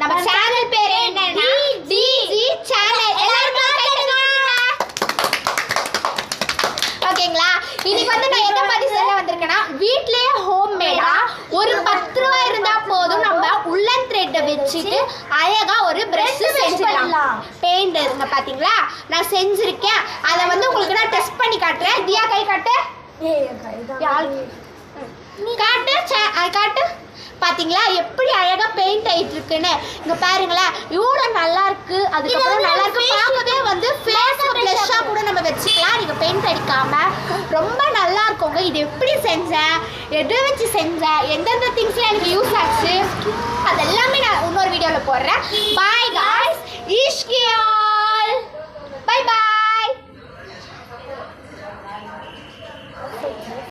நம்ம சேனல் பேர் என்னன்னா டிஜி சேனல். எல்லாரும் ஓகேங்களா? இன்னைக்கு வந்து நான் எதை பத்தி சொல்ல வந்திருக்கேன்னா, வீட்லயே ஹோம்மேடா ஒரு 10 ரூபாய் இருந்தா போதும், நம்ம உள்ளன் த்ரெட் வச்சுட்டு அழகா ஒரு பிரஷ் செஞ்சிடலாம். பெயிண்ட் இருங்க பாத்தீங்களா, நான் செஞ்சிருக்கேன். அதை வந்து உங்களுக்கு நான் டெஸ்ட் பண்ணி காட்டுறேன். தியா கை காட்டு, காட்டு காட்டு. பாத்தீங்களா எப்படி அழகா பெயிண்ட் ஆயிட்டு இருக்குன்னு? இங்க பாருங்களேன், இவ்வளோ நல்லா இருக்கு. அதுக்கப்புறம் நல்லா இருக்கு, பார்க்கவே வந்து ஃபேஸ் ஃப்ரெஷ்ஷா கூட நம்ம வச்சுக்கலாம். நீங்க பெயிண்ட் அடிக்காம ரொம்ப நல்லா இருக்குங்க. இது எப்படி செஞ்சேன், எதை வச்சு செஞ்சேன், எந்தெந்த திங்ஸ்ல எனக்கு யூஸ் ஆச்சு, அதெல்லாமே நான் இன்னொரு வீடியோல போடுறேன். Bye guys, இஷ்கியா.